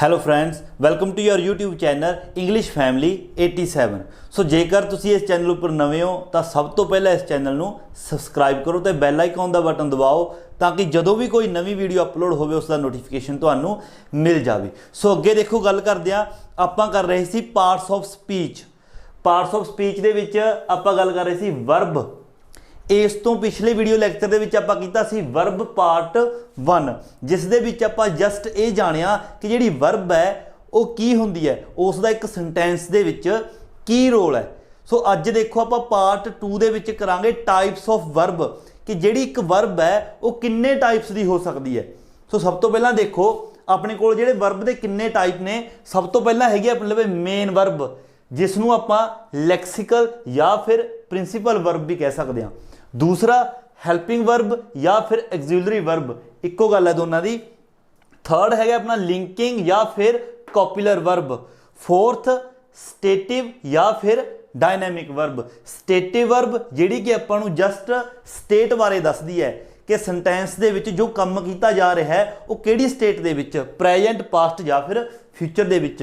Hello friends, welcome to your YouTube channel English family 87। So ਜੇਕਰ ਤੁਸੀਂ ਇਸ channel ਉੱਪਰ ਨਵੇਂ ਹੋ ਤਾਂ ਸਭ ਤੋਂ ਪਹਿਲਾਂ ਇਸ ਚੈਨਲ ਨੂੰ ਸਬਸਕ੍ਰਾਈਬ ਕਰੋ ਤੇ ਬੈਲ ਆਈਕਨ ਦਾ ਬਟਨ ਦਬਾਓ ਤਾਂ ਕਿ ਜਦੋਂ ਵੀ ਕੋਈ ਨਵੀਂ ਵੀਡੀਓ ਅਪਲੋਡ ਹੋਵੇ ਉਸ ਦਾ ਨੋਟੀਫਿਕੇਸ਼ਨ ਤੁਹਾਨੂੰ ਮਿਲ ਜਾਵੇ। ਸੋ ਅੱਗੇ ਦੇਖੋ, ਗੱਲ ਕਰਦੇ ਹਾਂ, ਆਪਾਂ ਕਰ ਰਹੇ ਸੀ parts of speech. Parts of speech ਦੇ ਵਿੱਚ ਆਪਾਂ ਗੱਲ ਕਰ ਰਹੇ ਸੀ ਵਰਬ। ਇਸ ਤੋਂ ਪਿਛਲੇ ਵੀਡੀਓ ਲੈਕਚਰ ਦੇ ਵਿੱਚ ਆਪਾਂ ਕੀਤਾ ਸੀ ਵਰਬ ਪਾਰਟ 1, ਜਿਸ ਦੇ ਵਿੱਚ ਆਪਾਂ ਜਸਟ ਇਹ ਜਾਣਿਆ ਕਿ ਜਿਹੜੀ ਵਰਬ ਹੈ ਉਹ ਕੀ ਹੁੰਦੀ ਹੈ, ਉਸ ਦਾ ਇੱਕ ਸੈਂਟੈਂਸ ਦੇ ਵਿੱਚ ਕੀ ਰੋਲ ਹੈ। ਸੋ ਅੱਜ ਦੇਖੋ ਆਪਾਂ ਪਾਰਟ 2 ਦੇ ਵਿੱਚ ਕਰਾਂਗੇ ਟਾਈਪਸ ਆਫ ਵਰਬ, ਕਿ ਜਿਹੜੀ ਇੱਕ ਵਰਬ ਹੈ ਉਹ ਕਿੰਨੇ ਟਾਈਪਸ ਦੀ ਹੋ ਸਕਦੀ ਹੈ। ਸੋ ਸਭ ਤੋਂ ਪਹਿਲਾਂ ਦੇਖੋ ਆਪਣੇ ਕੋਲ ਜਿਹੜੇ ਵਰਬ ਦੇ ਕਿੰਨੇ ਟਾਈਪ ਨੇ। ਸਭ ਤੋਂ ਪਹਿਲਾਂ ਹੈਗੀ ਆਪਣੇ ਲਵੇ ਮੇਨ ਵਰਬ, ਜਿਸ ਨੂੰ ਆਪਾਂ ਲੈਕਸੀਕਲ ਜਾਂ ਫਿਰ ਪ੍ਰਿੰਸੀਪਲ ਵਰਬ ਵੀ ਕਹਿ ਸਕਦੇ ਹਾਂ। दूसरा हेल्पिंग वर्ब या फिर एक्सिलरी वर्ब, इक्को गल है दोनों की। थर्ड है अपना लिंकिंग या फिर कॉपुलर वर्ब। फोर्थ स्टेटिव या फिर डायनैमिक वर्ब। स्टेटिव वर्ब जिहड़ी कि आपां नूं जस्ट स्टेट बारे दसदी है कि सेंटेंस दे विच जो काम किया जा रहा है वो किहड़ी स्टेट दे विच, प्रेजेंट पास्ट या फिर फ्यूचर दे विच।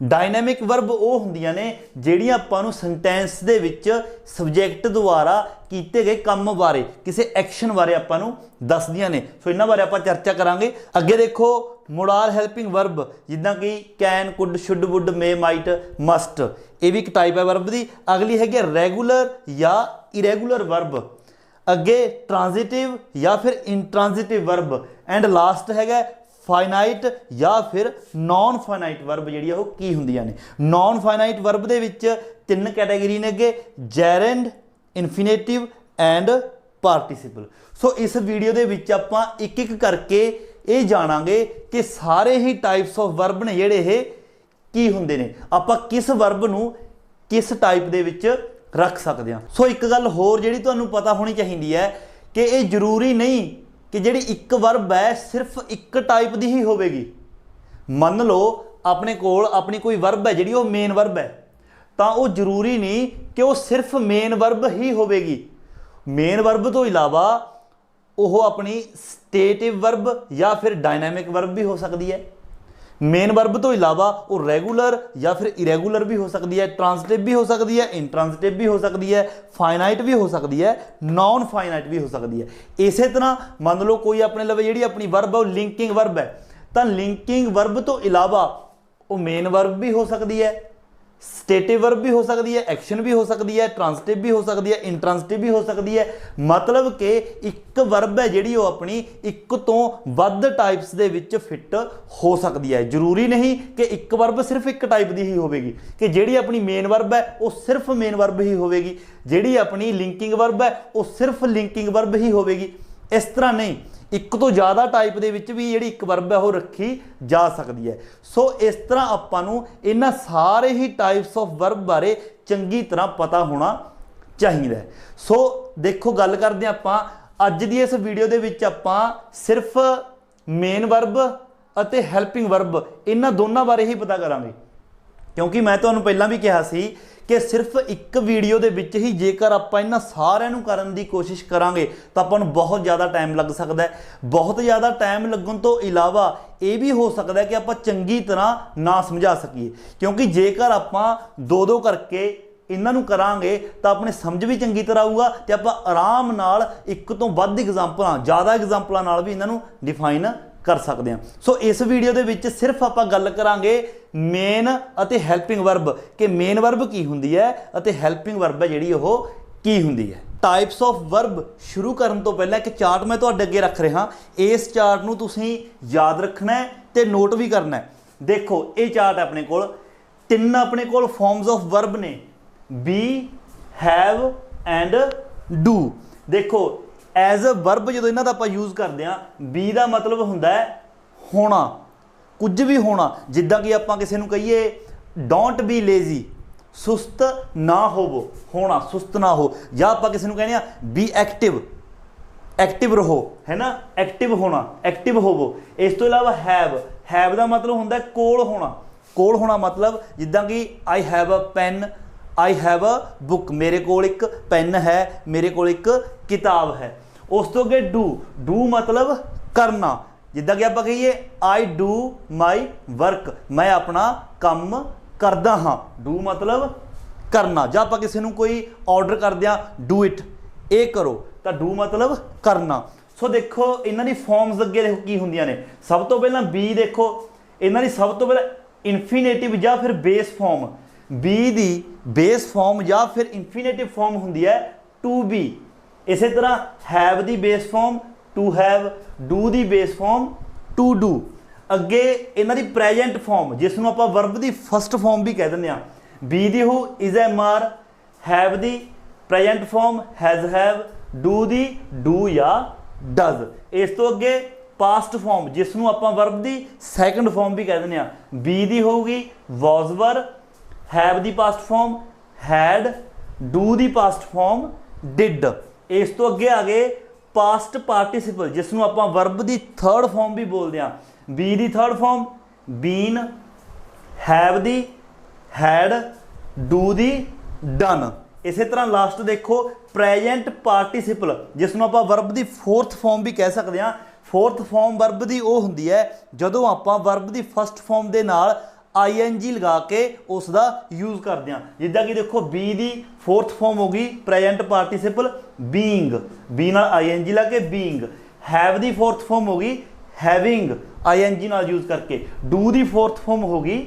डायनैमिक वर्ब वो हुंदियां ने जिहड़ियां आपां नूं सेंटेंस दे विच सबजैक्ट द्वारा कीते गए काम बारे, किसी एक्शन बारे आपां नूं दसदियां ने। सो इन्हां बारे आपां चर्चा करांगे। अगे देखो मोडाल हेल्पिंग वर्ब, जिद्दां कि can, could, should, would, may, might, must, ये भी एक टाइप है वर्ब दी। अगली हैगी रेगुलर या इरेगुलर वर्ब। अगे ट्रांजिटिव या फिर इंट्रांजिटिव वर्ब। एंड लास्ट हैगा फाइनाइट या फिर नॉन फाइनाइट वर्ब जिहड़ी वो की हुंदियां ने। नॉन फाइनाइट वर्ब दे विच 3 कैटेगरी ने अगे, जेरेंड, इन्फिनेटिव एंड पार्टिसिपल। सो इस वीडियो दे विच आपां एक एक करके ये जाणांगे कि सारे ही टाइप्स ऑफ वर्ब ने जिहड़े ये की हुंदे ने, आपां किस वर्ब नूं किस टाइप दे विच रख सकते हैं। सो एक गल होर जिहड़ी तुहानूं पता होनी चाहिए है कि ये जरूरी नहीं कि जिहड़ी एक वर्ब है सिर्फ एक टाइप की ही होगी। मान लो अपने कोल अपनी कोई वर्ब है जिहड़ी वो मेन वर्ब है, तो वो जरूरी नहीं कि वो सिर्फ मेन वर्ब ही होगी। मेन वर्ब तो इलावा वो अपनी स्टेटिव वर्ब या फिर डायनैमिक वर्ब भी हो सकती है। मेन वर्ब तो इलावा वो रेगुलर या फिर इरेगुलर भी हो सकती है, ट्रांजिटिव भी हो सकती है, इंट्रांजिटिव भी हो सकती है, फाइनाइट भी हो सकती है, नॉन फाइनाइट भी हो सकती है। इस तरह मान लो कोई अपने लवे जिहड़ी अपनी वर्ब है वो लिंकिंग वर्ब है, तो लिंकिंग वर्ब तो इलावा वो मेन वर्ब भी हो सकती है, स्टेटिव वर्ब भी हो सकती है, एक्शन भी हो सकती है, ट्रांजिटिव भी हो सकती है, इंट्रांजिटिव भी हो सकती है। मतलब कि एक वर्ब है जिहड़ी वो अपनी एक तो वध टाइप्स दे विच फिट हो सकती है। जरूरी नहीं कि एक वर्ब सिर्फ एक टाइप की ही होगी, कि जिहड़ी अपनी मेन वर्ब है वो सिर्फ मेन वर्ब ही होगी, जिहड़ी अपनी लिंकिंग वर्ब है वो सिर्फ लिंकिंग वर्ब ही होगी। इस तरह नहीं, एक तो ज़्यादा टाइप दे विच भी जिहड़ी एक वर्ब है वो रखी जा सकती है। सो इस तरह आपां नूं इन्हां सारे ही टाइप्स ऑफ वर्ब बारे चंगी तरह पता होना चाहिए। सो देखो गल करदे आपां अज दी इस वीडियो दे विच आपां सिर्फ मेन वर्ब अते हेल्पिंग वर्ब इन्हां दोनों बारे ही पता करांगे, क्योंकि मैं तुहानूं पहलां भी कहा सी कि सिर्फ एक वीडियो दे विच ही जेकर आपां इन्हां सारिਆਂ ਨੂੰ ਕਰਨ ਦੀ कोशिश करांगे तो आपां नूं बहुत ज़्यादा टाइम लग सकता है। बहुत ज़्यादा टाइम लगन तो इलावा ये भी हो सकता है कि आपां चंगी तरह ना समझा सकीए, क्योंकि जेकर आपां दो करके इन्हां नूं करांगे तो अपने समझ भी चंगी तरह आऊगा तो आपां आराम नाल एक तो वध एग्जाम्पलां, ज़्यादा एग्जाम्पलां नाल भी इन्हां नूं डिफाइन कर सकते हैं। सो इस वीडियो दे विच सिर्फ आपां गल करांगे मेन अते हेल्पिंग वर्ब, कि मेन वर्ब की हुंदी है अते हेल्पिंग वर्ब है जिहड़ी ओह की हुंदी है। टाइप्स ऑफ वर्ब शुरू करन तो पहले एक चार्ट मैं तुहाडे अगे रख रहा, इस चार्ट नूं तुसीं याद रखना है ते नोट भी करना है। देखो ये चार्ट अपने कोल 3 अपने कोल फॉर्म्स ऑफ वर्ब ने, बी, हैव एंड डू। देखो एज अ वर्ब जो इन्हां दा आपां यूज़ करते हैं, बी का मतलब हुंदा है होना, कुछ भी होना। जिद्दां कि आपां किसी नूं कहिए डोंट बी लेजी, सुस्त ना होवो, होना सुस्त ना हो। या आपां किसी नूं कहने बी एक्टिव, एक्टिव रहो, है ना, एक्टिव होना, एक्टिव होवो। इस तो इलावा हैव, हैव का मतलब हुंदा है कोल होना। कोल होना मतलब जिद्दां कि I have a pen, I have a book, मेरे कोल एक पेन है, मेरे कोल एक किताब है। उस तो अगे डू, डू मतलब करना, जिद्दां कि आपां कहिए आई डू माई वर्क, मैं अपना काम करदा हाँ। डू मतलब करना, जां आपां किसी नूं कोई ऑर्डर करदे आ डू इट, ये करो, तो डू मतलब करना। सो देखो इन्हां दी फॉर्म्स अगे देखो की हुंदियां ने। सब तो पहलां बी देखो, इन्हां दी सब तो पहलां इनफिनेटिव या फिर base form, be the base form या फिर इनफिनेटिव फॉर्म हुंदी है टू बी। इस तरह हैव दी base form to have, do दी बेस फॉर्म टू डू। अगे इन्हां दी प्रेजेंट फॉर्म जिसनों आपां वर्ब दी फस्ट फॉर्म भी कह दिंदे आ, be the who is am are, have the present form has have, do the do या डज। इस तो अगे पास्ट फॉर्म जिसनों आपां वर्ब दी सैकंड फॉर्म भी कह दिंदे आ, बी दी होगी was were, have the past form had, do the past form did. इस तो अगे आ गए पास्ट पार्टिसिपल जिसनों आपां वर्ब दी थर्ड फॉर्म भी बोलते हैं, be the third form been, have the had, do the done. इस तरह लास्ट देखो प्रेजेंट पार्टिसिपल जिसनों आपां वर्ब दी फोर्थ फॉर्म भी कह सकते हैं। फोर्थ फॉर्म वर्ब दी वो हुंदी है जदों आपां वर्ब दी फस्ट फॉर्म दे नाल ING लगा के उसका यूज़ करते हैं। जिद्दां कि देखो बी दी फोर्थ फॉर्म होगी प्रेजेंट पार्टिसिपल बीइंग, बी नाल ING ला के being. Have the fourth form होगी हैविंग, ING नाल यूज़ करके। डू दी फोर्थ फॉर्म होगी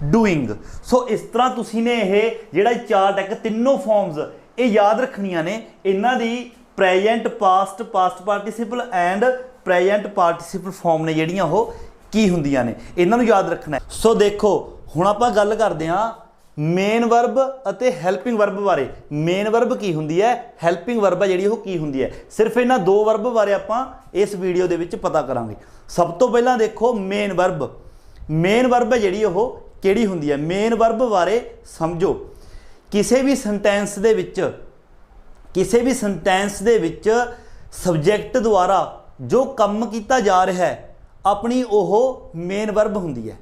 डूइंग। सो इस तरह तुसीं ने यह जिहड़ा चार्ट है तीनों फॉर्म्स ये याद रखनियां ने। इन्हां the present past, past participle and present participle form ने जिहड़ियां वो की हुंदियां ने, इन्हां नूं याद रखना है। सो देखो हुण आपां गल करदे हां मेन वर्ब अते हैल्पिंग वर्ब बारे। मेन वर्ब की हुंदी है, हैल्पिंग वर्ब है जिहड़ी वो की हुंदी है। सिर्फ इन्हां दो वर्ब बारे आपां इस वीडियो दे विच पता करांगे। सब तो पहलां देखो मेन वर्ब, मेन वर्ब है जिहड़ी वो किहड़ी हुंदी है। मेन वर्ब बारे समझो, किसी भी सेंटेंस दे विच, किसी भी सेंटेंस दे विच सबजैक्ट द्वारा जो काम किया जा रहा है अपनी ओह मेन वर्ब हुंदी है।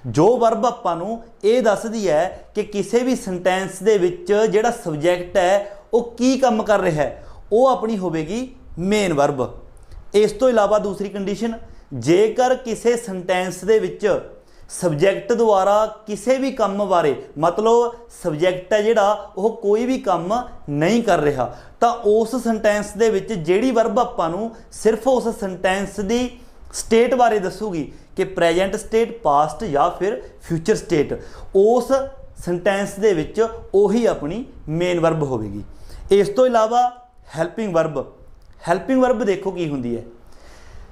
जो वर्ब आपां नूं ये दसदी है कि किसी भी सेंटेंस दे विच जिहड़ा सबजैक्ट है वो की काम कर रहा है, वो अपनी होवेगी मेन वर्ब। इस तो इलावा दूसरी कंडीशन, जेकर किसी सेंटेंस दे विच सबजैक्ट द्वारा किसी भी काम बारे, मतलब सबजैक्ट है जिहड़ा वो कोई भी काम नहीं कर रहा, तो उस सेंटेंस दे विच जिहड़ी वर्ब आपां नूं सिर्फ उस सेंटेंस दी स्टेट बारे दसूगी कि प्रेजेंट स्टेट, पास्ट या फिर फ्यूचर स्टेट, उस सेंटेंस दे विच ओही अपनी मेन वर्ब होवेगी। इस तो इलावा हैल्पिंग वर्ब, हैल्पिंग वर्ब देखो की हुंदी है।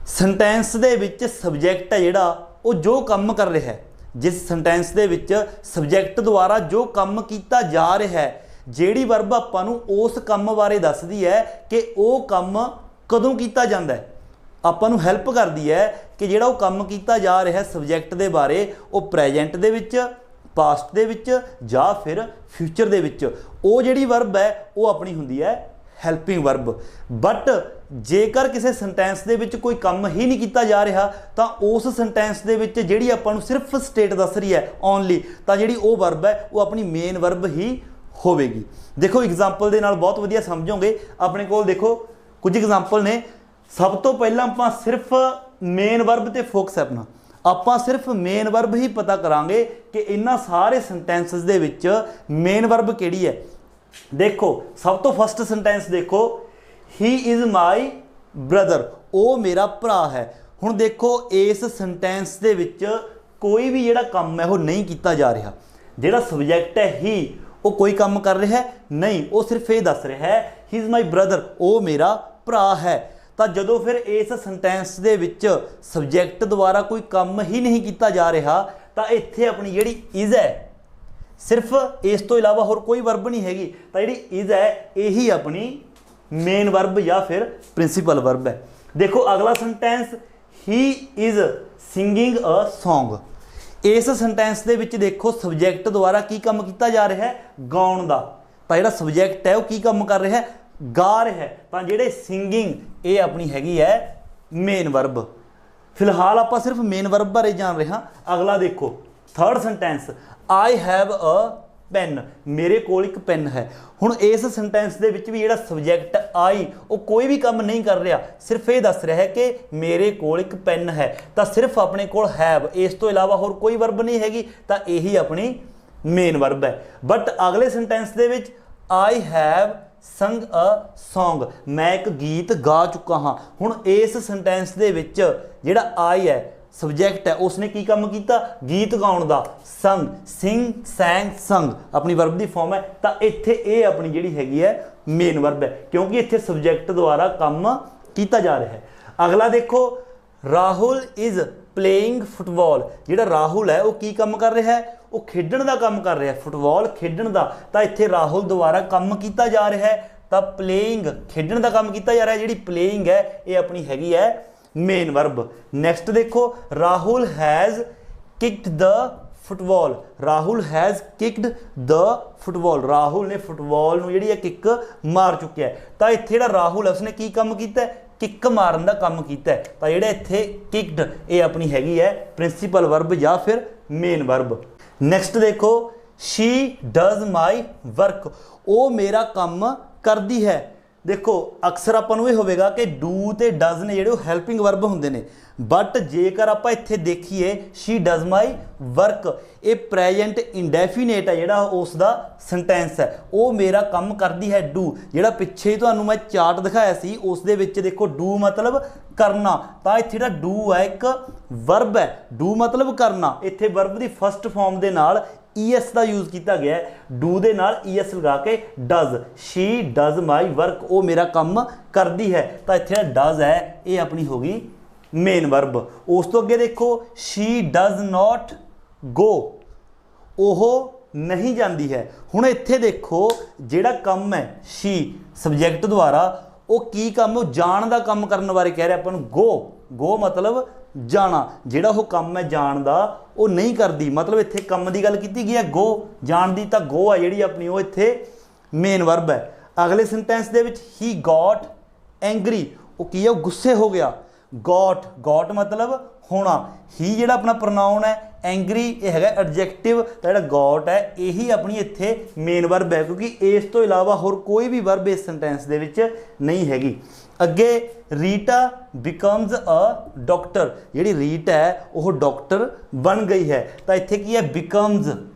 सेंटेंस दे विच सबजैक्ट है जिहड़ा वो जो काम कर रहा है, जिस सेंटेंस दे विच सबजैक्ट द्वारा जो काम किया जा रहा है, जिहड़ी वर्ब आपां नूं उस काम बारे दसदी है कि वो काम कदों किया जाता है, आपां नूं हैल्प करदी है कि जिहड़ा वो काम किया जा रहा है सबजैक्ट दे बारे वो प्रेजेंट दे विच, पास्ट दे विच या फिर फ्यूचर दे विच, वो जिहड़ी वर्ब है वो अपनी हुंदी है हैल्पिंग वर्ब। बट जेकर किसी सेंटेंस दे विच कोई काम ही नहीं किया जा रहा तो उस सेंटेंस दे विच जिहड़ी आपां नूं सिर्फ स्टेट दस रही है ओनली, तो जिहड़ी वो वर्ब है वो अपनी मेन वर्ब ही होवेगी। देखो एग्जाम्पल दे नाल बहुत वधिया समझोगे। अपने कोल देखो कुछ एग्जाम्पल ने। सब तो पहला आपां सिर्फ मेन वर्ब ते फोकस है अपना, आपां सिर्फ मेन वर्ब ही पता करांगे कि इन्हां सारे सेंटेंसेस दे विच मेन वर्ब किहड़ी है। देखो सब तो फस्ट सेंटेंस देखो, ही इज़ माई ब्रदर, वो मेरा भरा है। हुण देखो इस सेंटेंस दे विच कोई भी जिहड़ा काम है वो नहीं किया जा रहा, जिहड़ा सबजैक्ट है ही वो कोई काम कर रहा है नहीं, वो सिर्फ ये दस रहा है ही इज़ माई ब्रदर, वो मेरा भरा है। तो जदों फिर इस सेंटेंस दे विच सबजैक्ट द्वारा कोई काम ही नहीं किया जा रहा तो इत्थे अपनी जिहड़ी इज़ है, सिर्फ इस तो इलावा होर कोई वर्ब नहीं हैगी, तो जिहड़ी इज़ है यही अपनी मेन वर्ब या फिर प्रिंसीपल वर्ब है। देखो अगला sentence, he is singing a song. इस सेंटेंस दे विच देखो सबजैक्ट द्वारा की काम किया जा रहा है, गाउण दा, तो जिहड़ा सबजैक्ट है वो की काम कर रहा है, गा रहा है, तो जिहड़े सिंगिंग ये अपनी हैगी है मेन वर्ब। फिलहाल आपां सिर्फ मेन वर्ब बारे जान रहे हाँ। अगला देखो third sentence, I have a pen, ਮੇਰੇ ਕੋਲ ਇੱਕ ਪੈਨ ਹੈ। ਹੁਣ ਇਸ ਸੈਂਟੈਂਸ ਦੇ ਵਿੱਚ ਵੀ ਜਿਹੜਾ ਸਬਜੈਕਟ ਆਈ ਉਹ ਕੋਈ ਵੀ ਕੰਮ ਨਹੀਂ ਕਰ ਰਿਹਾ, ਸਿਰਫ ਇਹ ਦੱਸ ਰਿਹਾ ਹੈ ਕਿ ਮੇਰੇ ਕੋਲ ਇੱਕ ਪੈਨ ਹੈ, ਤਾਂ ਸਿਰਫ ਆਪਣੇ ਕੋਲ ਹੈਵ, ਇਸ ਤੋਂ ਇਲਾਵਾ ਹੋਰ ਕੋਈ ਵਰਬ ਨਹੀਂ ਹੈਗੀ, ਤਾਂ ਇਹੀ ਆਪਣੀ ਮੇਨ ਵਰਬ ਹੈ। ਬਟ ਅਗਲੇ ਸੈਂਟੈਂਸ ਦੇ ਵਿੱਚ ਆਈ ਹੈਵ ਸੰਗ ਅ ਸੌਂਗ, ਮੈਂ ਇੱਕ ਗੀਤ ਗਾ ਚੁੱਕਾ ਹਾਂ। ਹੁਣ ਇਸ ਸੈਂਟੈਂਸ ਦੇ ਵਿੱਚ ਜਿਹੜਾ ਆਈ ਹੈ ਸਬਜੈਕਟ ਹੈ ਉਸਨੇ ਕੀ ਕੰਮ ਕੀਤਾ, ਗੀਤ ਗਾਉਣ ਦਾ, ਸੰਗ, ਸਿੰਗ, ਸੈਂਗ, ਸੰਗ ਆਪਣੀ ਵਰਬ ਦੀ ਫਾਰਮ ਹੈ, ਤਾਂ ਇੱਥੇ ਇਹ ਆਪਣੀ ਜਿਹੜੀ ਹੈਗੀ ਹੈ ਮੇਨ ਵਰਬ ਹੈ, ਕਿਉਂਕਿ ਇੱਥੇ ਸਬਜੈਕਟ ਦੁਆਰਾ ਕੰਮ ਕੀਤਾ ਜਾ ਰਿਹਾ ਹੈ। ਅਗਲਾ ਦੇਖੋ, ਰਾਹੁਲ ਇਜ਼ ਪਲੇਇੰਗ ਫੁੱਟਬਾਲ, ਜਿਹੜਾ ਰਾਹੁਲ ਹੈ ਉਹ ਕੀ ਕੰਮ ਕਰ ਰਿਹਾ ਹੈ, ਉਹ ਖੇਡਣ ਦਾ ਕੰਮ ਕਰ ਰਿਹਾ, ਫੁੱਟਬਾਲ ਖੇਡਣ ਦਾ, ਤਾਂ ਇੱਥੇ ਰਾਹੁਲ ਦੁਆਰਾ ਕੰਮ ਕੀਤਾ ਜਾ ਰਿਹਾ ਹੈ, ਤਾਂ ਪਲੇਇੰਗ ਖੇਡਣ ਦਾ ਕੰਮ ਕੀਤਾ ਜਾ ਰਿਹਾ। ਜਿਹੜੀ ਪਲੇਇੰਗ ਹੈ ਇਹ ਆਪਣੀ ਹੈਗੀ ਹੈ ਮੇਨ ਵਰਬ। ਨੈਕਸਟ ਦੇਖੋ, Rahul has kicked the football, Rahul has kicked the football, Rahul ਨੇ ਫੁੱਟਬਾਲ ਨੂੰ ਜਿਹੜੀ ਹੈ ਕਿੱਕ ਮਾਰ ਚੁੱਕਿਆ ਹੈ, ਤਾਂ ਇੱਥੇ ਜਿਹੜਾ ਰਾਹੁਲ ਹੈ ਉਸਨੇ ਕੀ ਕੰਮ ਕੀਤਾ ਹੈ, ਕਿੱਕ ਮਾਰਨ ਦਾ ਕੰਮ ਕੀਤਾ ਹੈ, ਤਾਂ ਜਿਹੜਾ ਇੱਥੇ ਕਿਕਡ ਇਹ ਆਪਣੀ ਹੈਗੀ ਹੈ ਪ੍ਰਿੰਸੀਪਲ ਵਰਬ ਜਾਂ ਫਿਰ ਮੇਨ ਵਰਬ। ਨੈਕਸਟ ਦੇਖੋ, ਸ਼ੀ ਡਜ਼ ਮਾਈ ਵਰਕ, ਉਹ ਮੇਰਾ ਕੰਮ ਕਰਦੀ ਹੈ। ਦੇਖੋ ਅਕਸਰ ਆਪਾਂ ਨੂੰ ਇਹ ਹੋਵੇਗਾ ਕਿ ਡੂ ਤੇ ਡਜ਼ ਨੇ ਜਿਹੜੇ ਉਹ ਹੈਲਪਿੰਗ ਵਰਬ ਹੁੰਦੇ ਨੇ, ਬਟ ਜੇਕਰ ਆਪਾਂ ਇੱਥੇ ਦੇਖੀਏ ਸ਼ੀ ਡਜ਼ ਮਾਈ ਵਰਕ, ਇਹ ਪ੍ਰੈਜੈਂਟ ਇੰਡੈਫੀਨੇਟ ਹੈ ਜਿਹੜਾ ਉਸ ਦਾ ਸੈਂਟੈਂਸ ਹੈ, ਉਹ ਮੇਰਾ ਕੰਮ ਕਰਦੀ ਹੈ ਡੂ। ਜਿਹੜਾ ਪਿੱਛੇ ਹੀ ਤੁਹਾਨੂੰ ਮੈਂ ਚਾਰਟ ਦਿਖਾਇਆ ਸੀ ਉਸ ਦੇ ਵਿੱਚ ਦੇਖੋ ਡੂ ਮਤਲਬ ਕਰਨਾ, ਤਾਂ ਇੱਥੇ ਜਿਹੜਾ ਡੂ ਹੈ ਇੱਕ ਵਰਬ ਹੈ, ਡੂ ਮਤਲਬ ਕਰਨਾ, ਇੱਥੇ ਵਰਬ ਦੀ ਫਸਟ ਫਾਰਮ ਦੇ ਨਾਲ ਈਐਸ ਦਾ ਯੂਜ਼ ਕੀਤਾ ਗਿਆ ਹੈ, ਡੂ ਦੇ ਨਾਲ ਈਐਸ ਲਗਾ ਕੇ does, she does my work, ਉਹ ਮੇਰਾ ਕੰਮ ਕਰਦੀ ਹੈ, ਤਾਂ ਇੱਥੇ ਜਿਹੜਾ ਡਜ਼ ਹੈ ਇਹ ਆਪਣੀ ਹੋ ਗਈ ਮੇਨ ਵਰਬ। ਉਸ ਤੋਂ ਅੱਗੇ ਦੇਖੋ, ਸ਼ੀ ਡਜ਼ ਨੋਟ ਗੋ, ਉਹ ਨਹੀਂ ਜਾਂਦੀ ਹੈ। ਹੁਣ ਇੱਥੇ ਦੇਖੋ ਜਿਹੜਾ ਕੰਮ ਹੈ ਸ਼ੀ ਸਬਜੈਕਟ ਦੁਆਰਾ, ਉਹ ਕੀ ਕੰਮ, ਉਹ ਜਾਣ ਦਾ ਕੰਮ ਕਰਨ ਬਾਰੇ ਕਹਿ ਰਿਹਾ ਆਪਾਂ ਨੂੰ, ਗੋ, ਗੋ ਮਤਲਬ ਜਾਣਾ, ਜਿਹੜਾ ਉਹ ਕੰਮ ਹੈ ਜਾਣ ਦਾ ਉਹ ਨਹੀਂ ਕਰਦੀ, ਮਤਲਬ ਇੱਥੇ ਕੰਮ ਦੀ ਗੱਲ ਕੀਤੀ ਗਈ ਹੈ ਗੋ, ਜਾਣ ਦੀ, ਤਾਂ ਗੋ ਹੈ ਜਿਹੜੀ ਆਪਣੀ ਉਹ ਇੱਥੇ ਮੇਨ ਵਰਬ ਹੈ। ਅਗਲੇ ਸੈਂਟੈਂਸ ਦੇ ਵਿੱਚ ਹੀ ਗॉट ਐਂਗਰੀ, ਉਹ ਕੀ ਹੈ, ਉਹ ਗੁੱਸੇ ਹੋ ਗਿਆ। ਗॉट, ਗॉट ਮਤਲਬ ਹੋਣਾ, ਹੀ ਜਿਹੜਾ ਆਪਣਾ ਪ੍ਰੋਨਾਉਨ ਹੈ, ਐਂਗਰੀ ਇਹ ਹੈਗਾ ਐਡਜੈਕਟਿਵ, ਤਾਂ ਜਿਹੜਾ ਗॉट ਹੈ ਇਹੀ ਆਪਣੀ ਇੱਥੇ ਮੇਨ ਵਰਬ ਹੈ, ਕਿਉਂਕਿ ਇਸ ਤੋਂ ਇਲਾਵਾ ਹੋਰ ਕੋਈ ਵੀ ਵਰਬ ਇਸ ਸੈਂਟੈਂਸ ਦੇ ਵਿੱਚ ਨਹੀਂ ਹੈਗੀ। ਅੱਗੇ ਰੀਟਾ ਬਿਕਮਸ ਅ ਡਾਕਟਰ, ਜਿਹੜੀ ਰੀਟ ਹੈ ਉਹ ਡਾਕਟਰ ਬਣ ਗਈ ਹੈ, ਤਾਂ ਇੱਥੇ ਕੀ ਹੈ ਬਿਕਮਸ,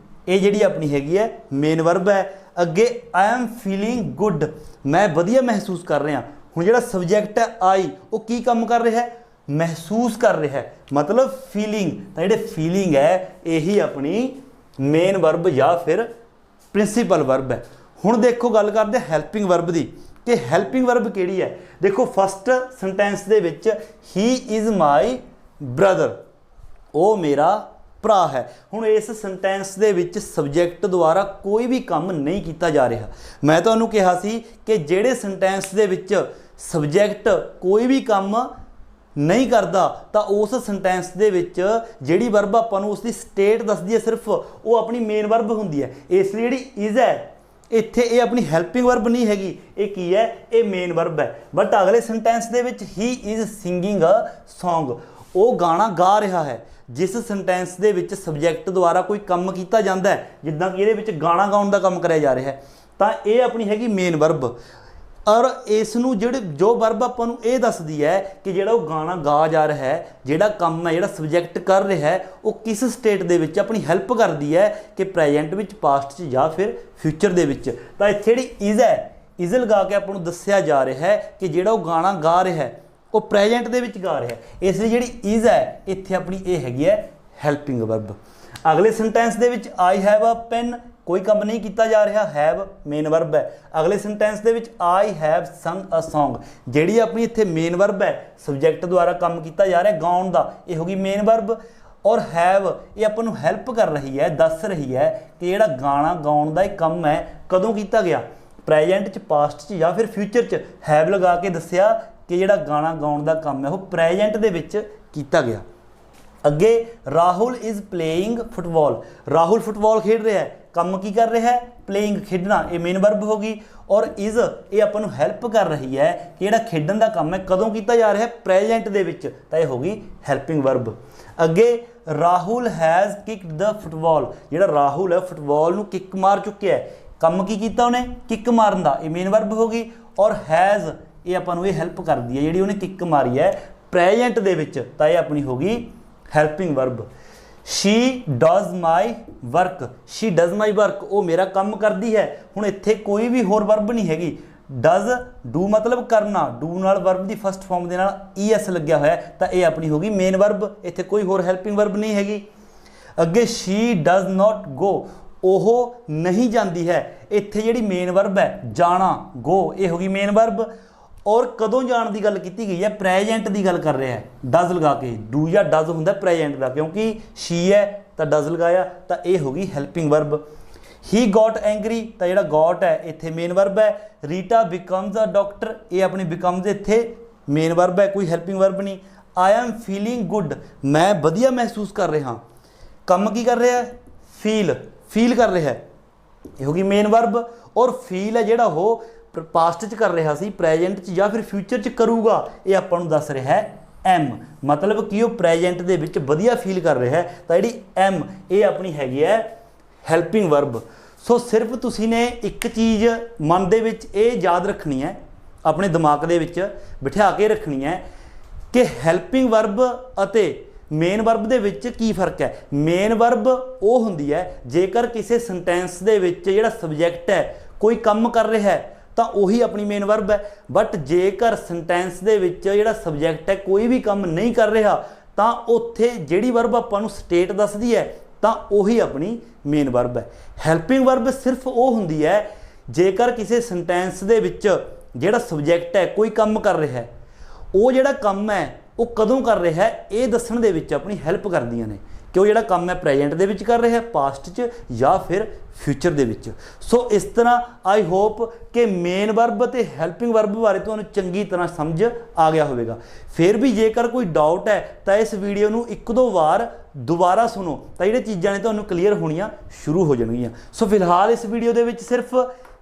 ਇਹ ਜਿਹੜੀ ਆਪਣੀ ਹੈਗੀ ਹੈ ਮੇਨ ਵਰਬ ਹੈ। ਅੱਗੇ ਆਈ ਐਮ ਫੀਲਿੰਗ ਗੁੱਡ, ਮੈਂ ਵਧੀਆ ਮਹਿਸੂਸ ਕਰ ਰਿਹਾ। ਹੁਣ ਜਿਹੜਾ ਸਬਜੈਕਟ ਹੈ ਆਈ, ਉਹ ਕੀ ਕੰਮ ਕਰ ਰਿਹਾ ਹੈ, ਮਹਿਸੂਸ ਕਰ ਰਿਹਾ ਹੈ, ਮਤਲਬ ਫੀਲਿੰਗ, ਤਾਂ ਜਿਹੜੇ ਫੀਲਿੰਗ ਹੈ ਇਹੀ ਆਪਣੀ ਮੇਨ ਵਰਬ ਜਾਂ ਫਿਰ ਪ੍ਰਿੰਸੀਪਲ ਵਰਬ ਹੈ। ਹੁਣ ਦੇਖੋ ਗੱਲ ਕਰਦੇ ਹੈਲਪਿੰਗ ਵਰਬ ਦੀ, ਕਿ ਹੈਲਪਿੰਗ ਵਰਬ ਕਿਹੜੀ ਹੈ। ਦੇਖੋ ਫਸਟ ਸੈਂਟੈਂਸ ਦੇ ਵਿੱਚ ਹੀ ਇਜ਼ ਮਾਈ ਬ੍ਰਦਰ, ਉਹ ਮੇਰਾ ਭਰਾ ਹੈ। ਹੁਣ ਇਸ ਸੈਂਟੈਂਸ ਦੇ ਵਿੱਚ ਸਬਜੈਕਟ ਦੁਆਰਾ ਕੋਈ ਵੀ ਕੰਮ ਨਹੀਂ ਕੀਤਾ ਜਾ ਰਿਹਾ। ਮੈਂ ਤੁਹਾਨੂੰ ਕਿਹਾ ਸੀ ਕਿ ਜਿਹੜੇ ਸੈਂਟੈਂਸ ਦੇ ਵਿੱਚ ਸਬਜੈਕਟ ਕੋਈ ਵੀ ਕੰਮ ਨਹੀਂ ਕਰਦਾ, ਤਾਂ ਉਸ ਸੈਂਟੈਂਸ ਦੇ ਵਿੱਚ ਜਿਹੜੀ ਵਰਬ ਆਪਾਂ ਨੂੰ ਉਸ ਦੀ ਸਟੇਟ ਦੱਸਦੀ ਹੈ ਸਿਰਫ, ਉਹ ਆਪਣੀ ਮੇਨ ਵਰਬ ਹੁੰਦੀ ਹੈ। ਇਸ ਲਈ ਜਿਹੜੀ ਇਜ਼ ਹੈ ਇੱਥੇ ਇਹ ਆਪਣੀ ਹੈਲਪਿੰਗ ਵਰਬ ਨਹੀਂ ਹੈਗੀ, ਇਹ ਕੀ ਹੈ, ਇਹ ਮੇਨ ਵਰਬ ਹੈ। ਬਟ ਅਗਲੇ ਸੈਂਟੈਂਸ ਦੇ ਵਿੱਚ he is singing a song, ਉਹ ਗਾਣਾ ਗਾ ਰਿਹਾ ਹੈ। ਜਿਸ ਸੈਂਟੈਂਸ ਦੇ ਵਿੱਚ ਸਬਜੈਕਟ ਦੁਆਰਾ ਕੋਈ ਕੰਮ ਕੀਤਾ ਜਾਂਦਾ ਹੈ, ਜਿੱਦਾਂ ਕਿ ਇਹਦੇ ਵਿੱਚ ਗਾਣਾ ਗਾਉਣ ਦਾ ਕੰਮ ਕਰਿਆ ਜਾ ਰਿਹਾ ਹੈ, ਤਾਂ ਇਹ ਆਪਣੀ ਹੈਗੀ ਮੇਨ ਵਰਬ। ਔਰ ਇਸ ਨੂੰ ਜੋ ਵਰਬ ਆਪਾਂ ਨੂੰ ਇਹ ਦੱਸਦੀ ਹੈ ਕਿ ਜਿਹੜਾ ਉਹ ਗਾਣਾ ਗਾ ਜਾ ਰਿਹਾ ਹੈ, ਜਿਹੜਾ ਕੰਮ ਹੈ, ਜਿਹੜਾ ਸਬਜੈਕਟ ਕਰ ਰਿਹਾ ਹੈ, ਉਹ ਕਿਸ ਸਟੇਟ ਦੇ ਵਿੱਚ ਆਪਣੀ ਹੈਲਪ ਕਰਦੀ ਹੈ, ਕਿ ਪ੍ਰੈਜੈਂਟ ਵਿੱਚ, ਪਾਸਟ 'ਚ ਜਾਂ ਫਿਰ ਫਿਊਚਰ ਦੇ ਵਿੱਚ। ਤਾਂ ਇੱਥੇ ਜਿਹੜੀ ਇਜ਼ ਹੈ, ਇਜ਼ ਲਗਾ ਕੇ ਆਪਾਂ ਨੂੰ ਦੱਸਿਆ ਜਾ ਰਿਹਾ ਹੈ ਕਿ ਜਿਹੜਾ ਉਹ ਗਾਣਾ ਗਾ ਰਿਹਾ ਹੈ ਉਹ ਪ੍ਰੈਜੈਂਟ ਦੇ ਵਿੱਚ ਗਾ ਰਿਹਾ ਹੈ। ਇਸ ਲਈ ਜਿਹੜੀ ਇਜ਼ ਹੈ ਇੱਥੇ ਆਪਣੀ ਇਹ ਹੈਗੀ ਹੈ ਹੈਲਪਿੰਗ ਵਰਬ। ਅਗਲੇ ਸੈਂਟੈਂਸ ਦੇ ਵਿੱਚ ਆਈ ਹੈਵ ਅ ਪੈਨ, ਕੋਈ ਕੰਮ ਨਹੀਂ ਕੀਤਾ ਜਾ ਰਿਹਾ, ਹੈਵ ਮੇਨ ਵਰਬ ਹੈ। ਅਗਲੇ ਸੈਂਟੈਂਸ ਦੇ ਵਿੱਚ ਆਈ ਹੈਵ ਸੰਗ ਅ ਸੌਂਗ, ਜਿਹੜੀ ਆਪਣੀ ਇੱਥੇ ਮੇਨ ਵਰਬ ਹੈ, ਸਬਜੈਕਟ ਦੁਆਰਾ ਕੰਮ ਕੀਤਾ ਜਾ ਰਿਹਾ ਗਾਉਣ ਦਾ, ਇਹ ਹੋ ਗਈ ਮੇਨ ਵਰਬ। ਔਰ ਹੈਵ ਇਹ ਆਪਾਂ ਨੂੰ ਹੈਲਪ ਕਰ ਰਹੀ ਹੈ, ਦੱਸ ਰਹੀ ਹੈ ਕਿ ਜਿਹੜਾ ਗਾਣਾ ਗਾਉਣ ਦਾ ਇਹ ਕੰਮ ਹੈ ਕਦੋਂ ਕੀਤਾ ਗਿਆ, ਪ੍ਰੈਜੈਂਟ 'ਚ, ਪਾਸਟ 'ਚ ਜਾਂ ਫਿਰ ਫਿਊਚਰ 'ਚ। ਹੈਵ ਲਗਾ ਕੇ ਦੱਸਿਆ ਕਿ ਜਿਹੜਾ ਗਾਣਾ ਗਾਉਣ ਦਾ ਕੰਮ ਹੈ ਉਹ ਪ੍ਰੈਜੈਂਟ ਦੇ ਵਿੱਚ ਕੀਤਾ ਗਿਆ। ਅੱਗੇ Rahul is playing football, Rahul football ਖੇਡ ਰਿਹਾ ਹੈ, ਕੰਮ ਕੀ ਕਰ ਰਿਹਾ ਹੈ, प्लेइंग खेडना ये मेन वर्ब होगी, और इज़ ये आपां नूं हैल्प कर रही है कि जिहड़ा खेडण दा काम है कदों कीता जा रहा है, प्रेजेंट दे विच, तां ये होगी हैल्पिंग वर्ब। अगे Rahul has kicked the football, जिहड़ा राहुल है फुटबॉल नूं किक मार चुकिया है, काम की कीता उहने, किक मारन दा, ये मेन वर्ब होगी। और हैज़ ये आपां नूं ये हैल्प करदी है, जिहड़ी उहने किक मारी है प्रेजेंट दे विच, तां ये अपनी होगी helping verb. She does my work, she does my work, वो मेरा काम करती है। हुण इत्थे कोई भी होर वर्ब नहीं हैगी, डज डू मतलब करना, डू नाल वर्ब की फस्ट फॉर्म के नाल ES लग्या होया, तो ये अपनी होगी मेन वर्ब, इत्थे कोई होर हैल्पिंग वर्ब नहीं हैगी। अगे शी डज नॉट गो, ओहो नहीं जाती है, इत्थे जिहड़ी मेन वर्ब है जाना, गो, ये होगी मेन वर्ब। और कदों जाण की गल की गई है, प्रेजेंट की गल कर रहा है, डज लगा के, डू या डज होंदा प्रेजेंट का, क्योंकि शी है तो डज लगाया, तो ये होगी helping verb. He got angry, तो जिहड़ा गॉट है इत्थे मेन वर्ब है। रीटा बिकम्स अ डॉक्टर, ये अपनी बिकम्स इत्थे मेन वर्ब है, कोई हैल्पिंग वर्ब नहीं। आई एम फीलिंग गुड, मैं वधिया महसूस कर रहा, काम की कर रहा है, फील कर रहा है, ये होगी मेन वर्ब। और फील है जिहड़ा हो पास्ट च कर रहा सी, प्रेजेंट च या फिर फ्यूचर च करूगा, ये आपां नूं दस रहा है एम, मतलब कि वो प्रेजेंट दे विच वधिया फील कर रहा है, तो जिहड़ी एम ये अपनी हैगी है हैल्पिंग वर्ब। सो सिर्फ तुसीं ने एक चीज़ मन दे विच ये याद रखनी है, अपने दिमाग दे विच बिठा के रखनी है कि हैल्पिंग वर्ब अते मेन वर्ब दे विच की फर्क है। मेन वर्ब वो हुंदी है जेकर किसी सेंटेंस दे विच जिहड़ा सबजैक्ट है कोई काम कर रहा है तो वही अपनी मेन वर्ब है, बट जेकर सेंटेंस दे विच जिहड़ा सबजैक्ट है कोई भी काम नहीं कर रहा तो उत्थे जिहड़ी वर्ब आपां नूं स्टेट दसदी है तो वही अपनी मेन वर्ब है। हैल्पिंग वर्ब सिर्फ वो हुंदी है जेकर किसी सेंटेंस दे विच जिहड़ा सबजैक्ट है कोई काम कर रहा है, वो जिहड़ा काम है वो कदों कर रहा है ये दस्सण दे विच अपनी हैल्प करदियां ने कि वो जिहड़ा काम है प्रेजेंट दे विच कर रहा है, पास्ट च या फिर फ्यूचर दे विच। सो इस तरह आई होप कि मेन वर्ब ते हैल्पिंग वर्ब बारे तुहानूं चंगी तरह समझ आ गया होवेगा। फिर भी जेकर कोई डाउट है तो इस वीडियो नूं एक दो बार दोबारा सुनो, तो जिहड़ियां चीज़ां ने तुहानूं क्लीयर होणियां शुरू हो जाणगियां। सो फिलहाल इस वीडियो दे विच सिर्फ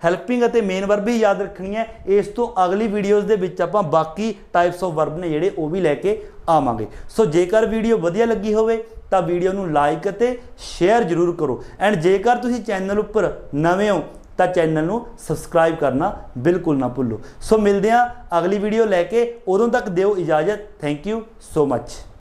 हैल्पिंग अते मेन वर्ब ही याद रखनी है, इस तो अगली वीडियोज़ दे विच आपां बाकी टाइप्स ऑफ वर्ब ने जिहड़े वो भी लैके आवांगे। सो जेकर वीडियो वधिया लगी होवे तो वीडियो नूं लाइक अते शेयर जरूर करो, एंड जेकर तुसीं चैनल उपर नवे हो तो चैनल नूं सबसक्राइब करना बिल्कुल ना भुल्लो। सो मिलदे हां अगली वीडियो लैके, उदों तक दिओ इजाजत। Thank you so much.